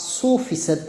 100%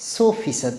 100%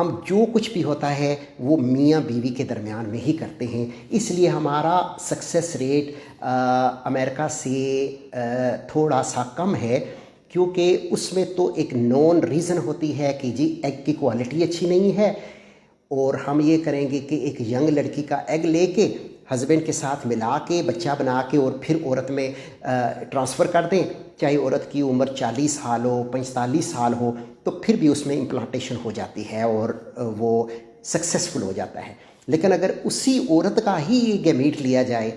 ہم جو کچھ بھی ہوتا ہے وہ میاں بیوی کے درمیان میں ہی کرتے ہیں، اس لیے ہمارا سکسیس ریٹ امریکہ سے تھوڑا سا کم ہے، کیونکہ اس میں تو ایک نون ریزن ہوتی ہے کہ جی ایگ کی کوالٹی اچھی نہیں ہے، اور ہم یہ کریں گے کہ ایک ینگ لڑکی کا ایگ لے کے ہسبینڈ کے ساتھ ملا کے بچہ بنا کے اور پھر عورت میں ٹرانسفر کر دیں، چاہے عورت کی عمر 40 سال ہو 45 سال ہو، تو پھر بھی اس میں امپلانٹیشن ہو جاتی ہے اور وہ سکسیسفل ہو جاتا ہے۔ لیکن اگر اسی عورت کا ہی گیمیٹ لیا جائے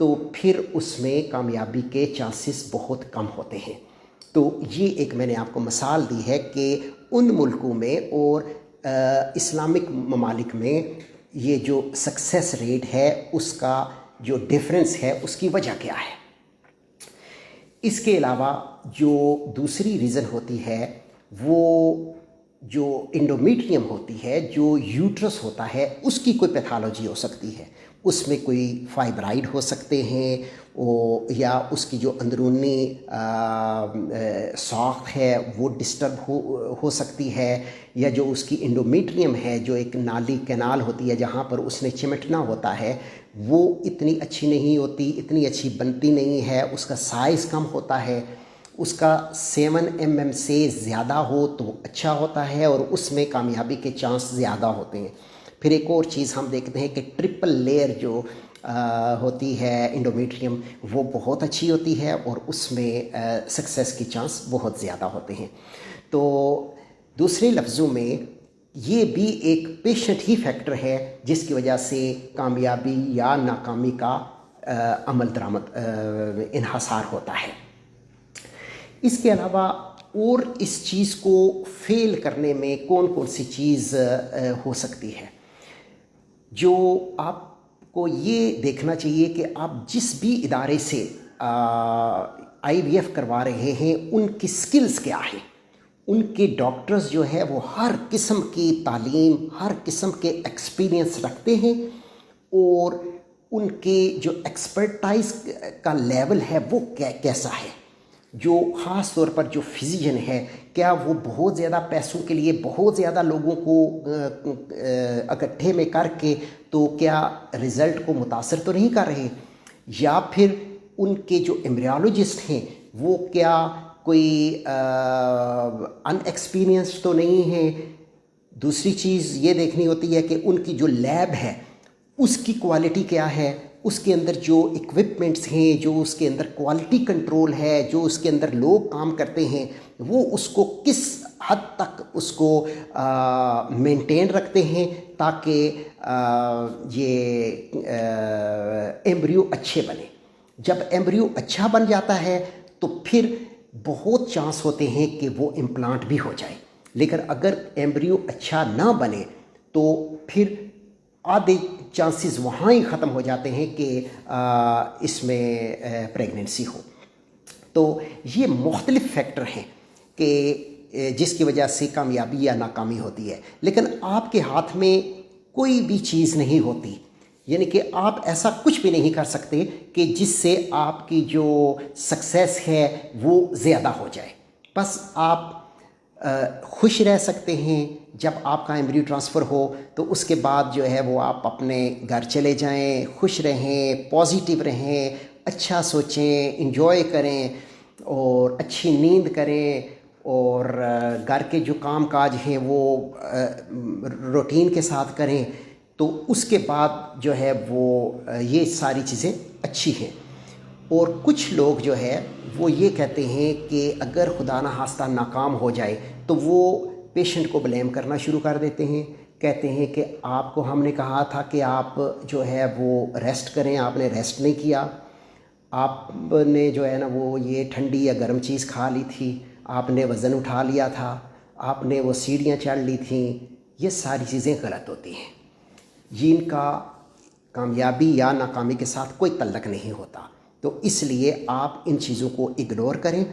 تو پھر اس میں کامیابی کے چانسز بہت کم ہوتے ہیں۔ تو یہ ایک میں نے آپ کو مثال دی ہے کہ ان ملکوں میں اور اسلامک ممالک میں یہ جو سکسیس ریٹ ہے اس کا جو ڈیفرنس ہے اس کی وجہ کیا ہے۔ اس کے علاوہ جو دوسری ریزن ہوتی ہے وہ جو انڈومیٹریم ہوتی ہے، جو یوٹرس ہوتا ہے، اس کی کوئی پیتھالوجی ہو سکتی ہے، اس میں کوئی فائبرائڈ ہو سکتے ہیں، یا اس کی جو اندرونی ساخت ہے وہ ڈسٹرب ہو سکتی ہے، یا جو اس کی انڈومیٹریم ہے، جو ایک نالی کینال ہوتی ہے جہاں پر اس نے چمٹنا ہوتا ہے، وہ اتنی اچھی نہیں ہوتی، اتنی اچھی بنتی نہیں ہے، اس کا سائز کم ہوتا ہے، اس کا 7 mm سے زیادہ ہو تو وہ اچھا ہوتا ہے اور اس میں کامیابی کے چانس زیادہ ہوتے ہیں۔ پھر ایک اور چیز ہم دیکھتے ہیں کہ ٹرپل لیئر جو ہوتی ہے انڈومیٹریم، وہ بہت اچھی ہوتی ہے اور اس میں سکسیس کی چانس بہت زیادہ ہوتے ہیں۔ تو دوسرے لفظوں میں یہ بھی ایک پیشنٹ ہی فیکٹر ہے جس کی وجہ سے کامیابی یا ناکامی کا عمل درآمد انحصار ہوتا ہے۔ اس کے علاوہ اور اس چیز کو فیل کرنے میں کون کون سی چیز ہو سکتی ہے، جو آپ کو یہ دیکھنا چاہیے کہ آپ جس بھی ادارے سے IVF کروا رہے ہیں ان کی سکلز کیا ہیں۔ ان کے ڈاکٹرز جو ہے وہ ہر قسم کی تعلیم، ہر قسم کے ایکسپیرینس رکھتے ہیں، اور ان کے جو ایکسپرٹائز کا لیول ہے وہ کیسا ہے۔ جو خاص طور پر جو فزیشین ہے، کیا وہ بہت زیادہ پیسوں کے لیے بہت زیادہ لوگوں کو اکٹھے میں کر کے تو کیا رزلٹ کو متاثر تو نہیں کر رہے، یا پھر ان کے جو ایمبریالوجسٹ ہیں وہ کیا کوئی ان ایکسپیرینسڈ تو نہیں ہیں۔ دوسری چیز یہ دیکھنی ہوتی ہے کہ ان کی جو لیب ہے اس کی کوالٹی کیا ہے، اس کے اندر جو اکوپمنٹس ہیں، جو اس کے اندر کوالٹی کنٹرول ہے، جو اس کے اندر لوگ کام کرتے ہیں، وہ اس کو کس حد تک اس کو مینٹین رکھتے ہیں تاکہ یہ ایمبریو اچھے بنے۔ جب ایمبریو اچھا بن جاتا ہے تو پھر بہت چانس ہوتے ہیں کہ وہ امپلانٹ بھی ہو جائے، لیکن اگر ایمبریو اچھا نہ بنے تو پھر آدھے چانسز وہاں ہی ختم ہو جاتے ہیں کہ اس میں پریگننسی ہو۔ تو یہ مختلف فیکٹر ہیں کہ جس کی وجہ سے کامیابی یا ناکامی ہوتی ہے، لیکن آپ کے ہاتھ میں کوئی بھی چیز نہیں ہوتی، یعنی کہ آپ ایسا کچھ بھی نہیں کر سکتے کہ جس سے آپ کی جو سکسیس ہے وہ زیادہ ہو جائے۔ بس آپ خوش رہ سکتے ہیں جب آپ کا ایمبریو ٹرانسفر ہو، تو اس کے بعد جو ہے وہ آپ اپنے گھر چلے جائیں، خوش رہیں، پازیٹیو رہیں، اچھا سوچیں، انجوائے کریں اور اچھی نیند کریں، اور گھر کے جو کام کاج ہیں وہ روٹین کے ساتھ کریں، تو اس کے بعد جو ہے وہ یہ ساری چیزیں اچھی ہیں۔ اور کچھ لوگ جو ہے وہ یہ کہتے ہیں کہ اگر خدا نخواستہ ناکام ہو جائے تو وہ پیشنٹ کو بلیم کرنا شروع کر دیتے ہیں، کہتے ہیں کہ آپ کو ہم نے کہا تھا کہ آپ جو ہے وہ ریسٹ کریں، آپ نے ریسٹ نہیں کیا، آپ نے جو ہے نا وہ یہ ٹھنڈی یا گرم چیز کھا لی تھی، آپ نے وزن اٹھا لیا تھا، آپ نے وہ سیڑھیاں چڑھ لی تھیں۔ یہ ساری چیزیں غلط ہوتی ہیں، جن کا کامیابی یا ناکامی کے ساتھ کوئی تعلق نہیں ہوتا۔ تو اس لیے آپ ان چیزوں کو اگنور کریں،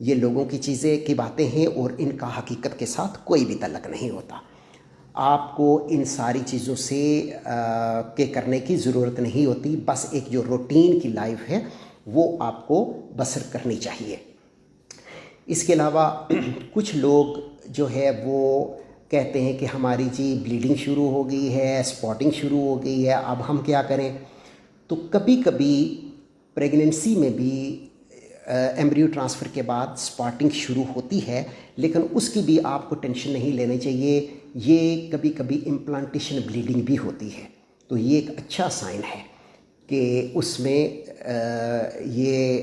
یہ لوگوں کی چیزیں کی باتیں ہیں اور ان کا حقیقت کے ساتھ کوئی بھی تعلق نہیں ہوتا۔ آپ کو ان ساری چیزوں سے کے کرنے کی ضرورت نہیں ہوتی، بس ایک جو روٹین کی لائف ہے وہ آپ کو بسر کرنی چاہیے۔ اس کے علاوہ کچھ لوگ جو ہے وہ کہتے ہیں کہ ہماری جی بلیڈنگ شروع ہو گئی ہے، اسپاٹنگ شروع ہو گئی ہے، اب ہم کیا کریں؟ تو کبھی کبھی پریگننسی میں بھی ایمبریو ٹرانسفر کے بعد اسپاٹنگ شروع ہوتی ہے، لیکن اس کی بھی آپ کو ٹینشن نہیں لینا چاہیے. یہ کبھی کبھی امپلانٹیشن بلیڈنگ بھی ہوتی ہے، تو یہ ایک اچھا سائن ہے کہ اس میں یہ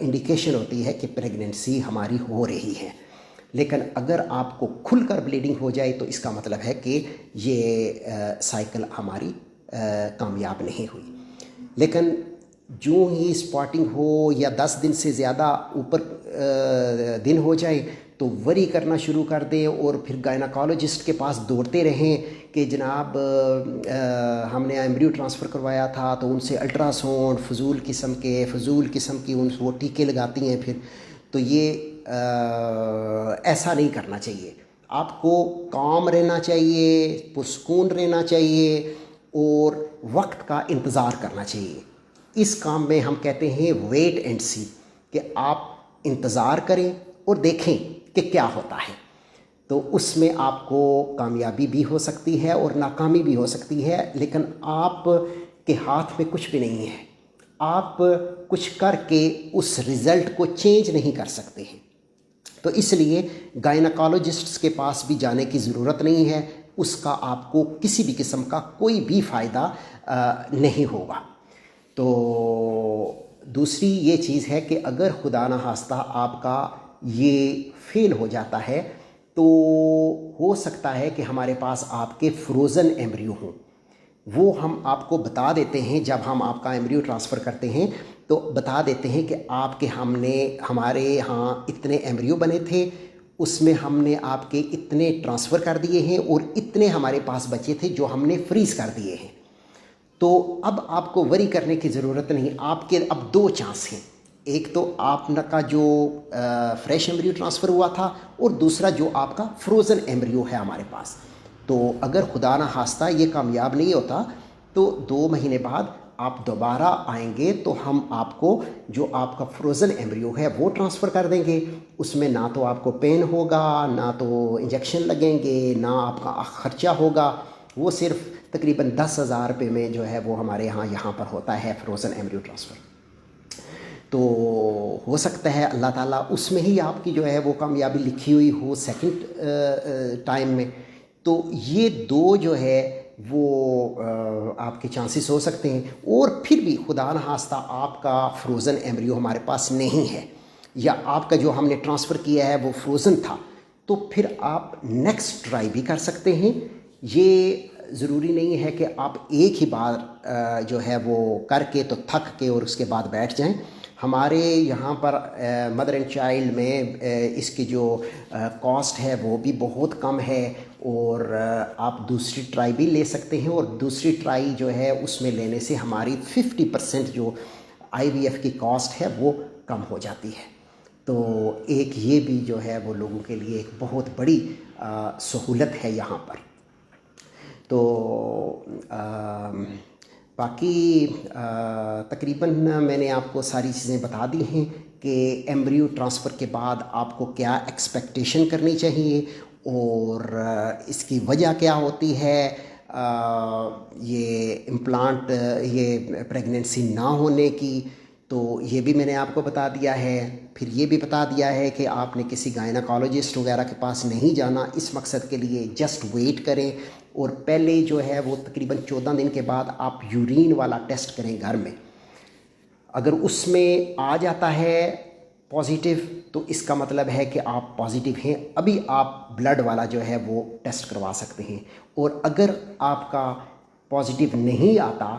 انڈیکیشن ہوتی ہے کہ پریگننسی ہماری ہو رہی ہے. لیکن اگر آپ کو کھل کر بلیڈنگ ہو جائے تو اس کا مطلب ہے کہ یہ سائیکل ہماری کامیاب نہیں ہوئی. لیکن جو ہی اسپاٹنگ ہو یا 10 دن سے زیادہ اوپر دن ہو جائے تو وری کرنا شروع کر دیں اور پھر گائناکالوجسٹ کے پاس دوڑتے رہیں کہ جناب ہم نے ایمبریو ٹرانسفر کروایا تھا، تو ان سے الٹرا ساؤنڈ فضول قسم کی وہ ٹیکے لگاتی ہیں. پھر تو یہ ایسا نہیں کرنا چاہیے. آپ کو کام رہنا چاہیے، پرسکون رہنا چاہیے اور وقت کا انتظار کرنا چاہیے. اس کام میں ہم کہتے ہیں ویٹ اینڈ سی، کہ آپ انتظار کریں اور دیکھیں کہ کیا ہوتا ہے. تو اس میں آپ کو کامیابی بھی ہو سکتی ہے اور ناکامی بھی ہو سکتی ہے، لیکن آپ کے ہاتھ میں کچھ بھی نہیں ہے. آپ کچھ کر کے اس رزلٹ کو چینج نہیں کر سکتے ہیں. تو اس لیے گائناکالوجسٹس کے پاس بھی جانے کی ضرورت نہیں ہے. اس کا آپ کو کسی بھی قسم کا کوئی بھی فائدہ نہیں ہوگا. تو دوسری یہ چیز ہے کہ اگر خدا نخواستہ آپ کا یہ فیل ہو جاتا ہے تو ہو سکتا ہے کہ ہمارے پاس آپ کے فروزن ایمبریو ہوں. وہ ہم آپ کو بتا دیتے ہیں جب ہم آپ کا ایمبریو ٹرانسفر کرتے ہیں، تو بتا دیتے ہیں کہ آپ کے ہمارے ہاں اتنے ایمبریو بنے تھے، اس میں ہم نے آپ کے اتنے ٹرانسفر کر دیے ہیں اور اتنے ہمارے پاس بچے تھے جو ہم نے فریز کر دیے ہیں. تو اب آپ کو وری کرنے کی ضرورت نہیں. آپ کے اب 2 چانس ہیں. ایک تو آپ کا جو فریش ایمبریو ٹرانسفر ہوا تھا، اور دوسرا جو آپ کا فروزن ایمبریو ہے ہمارے پاس. تو اگر خدا نخواستہ یہ کامیاب نہیں ہوتا تو 2 مہینے بعد آپ دوبارہ آئیں گے تو ہم آپ کو جو آپ کا فروزن ایمبریو ہے وہ ٹرانسفر کر دیں گے. اس میں نہ تو آپ کو پین ہوگا، نہ تو انجیکشن لگیں گے، نہ آپ کا خرچہ ہوگا. وہ صرف تقریباً 10,000 روپے میں جو ہے وہ ہمارے یہاں پر ہوتا ہے فروزن ایمبریو ٹرانسفر. تو ہو سکتا ہے اللہ تعالیٰ اس میں ہی آپ کی جو ہے وہ کامیابی لکھی ہوئی ہو سیکنڈ ٹائم میں. تو یہ 2 جو ہے وہ آپ کے چانسز ہو سکتے ہیں. اور پھر بھی خدا نخواستہ آپ کا فروزن ایمبریو ہمارے پاس نہیں ہے، یا آپ کا جو ہم نے ٹرانسفر کیا ہے وہ فروزن تھا، تو پھر آپ نیکسٹ ٹرائی بھی کر سکتے ہیں. یہ ضروری نہیں ہے کہ آپ ایک ہی بار جو ہے وہ کر کے تو تھک کے اور اس کے بعد بیٹھ جائیں. ہمارے یہاں پر مدر اینڈ چائلڈ میں اس کی جو کاسٹ ہے وہ بھی بہت کم ہے، اور آپ دوسری ٹرائی بھی لے سکتے ہیں. اور دوسری ٹرائی جو ہے اس میں لینے سے ہماری 50% جو IVF کی کاسٹ ہے وہ کم ہو جاتی ہے. تو ایک یہ بھی جو ہے وہ لوگوں کے لیے ایک بہت بڑی سہولت ہے یہاں پر. تو باقی تقریباً میں نے آپ کو ساری چیزیں بتا دی ہیں کہ ایمبریو ٹرانسفر کے بعد آپ کو کیا ایکسپیکٹیشن کرنی چاہیے اور اس کی وجہ کیا ہوتی ہے. یہ امپلانٹ یہ پریگننسی نہ ہونے کی، تو یہ بھی میں نے آپ کو بتا دیا ہے. پھر یہ بھی بتا دیا ہے کہ آپ نے کسی گائناکالوجسٹ وغیرہ کے پاس نہیں جانا اس مقصد کے لیے. جسٹ ویٹ کریں، اور پہلے جو ہے وہ تقریباً 14 دن کے بعد آپ یورین والا ٹیسٹ کریں گھر میں. اگر اس میں آ جاتا ہے پازیٹیو تو اس کا مطلب ہے کہ آپ پازیٹیو ہیں. ابھی آپ بلڈ والا جو ہے وہ ٹیسٹ کروا سکتے ہیں. اور اگر آپ کا پازیٹیو نہیں آتا،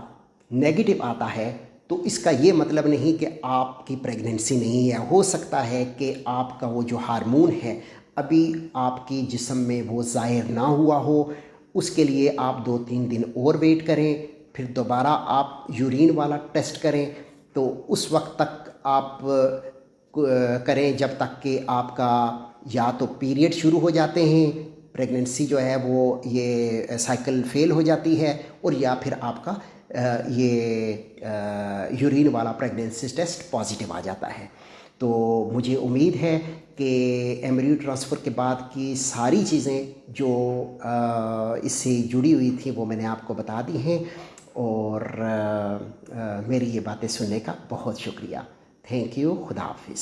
نیگیٹو آتا ہے، تو اس کا یہ مطلب نہیں کہ آپ کی پریگننسی نہیں ہے. ہو سکتا ہے کہ آپ کا وہ جو ہارمون ہے ابھی آپ کی جسم میں وہ ظاہر نہ ہوا ہو. اس کے لیے آپ 2-3 دن اور ویٹ کریں، پھر دوبارہ آپ یورین والا ٹیسٹ کریں. تو اس وقت تک آپ کریں جب تک کہ آپ کا یا تو پیریڈ شروع ہو جاتے ہیں، پریگننسی جو ہے وہ یہ سائیکل فیل ہو جاتی ہے، اور یا پھر آپ کا یہ یورین والا پریگننسی ٹیسٹ پازیٹیو آ جاتا ہے. تو مجھے امید ہے کہ MRU ٹرانسفر کے بعد کی ساری چیزیں جو اس سے جڑی ہوئی تھیں وہ میں نے آپ کو بتا دی ہیں، اور میری یہ باتیں سننے کا بہت شکریہ. Thank you. خدا حافظ.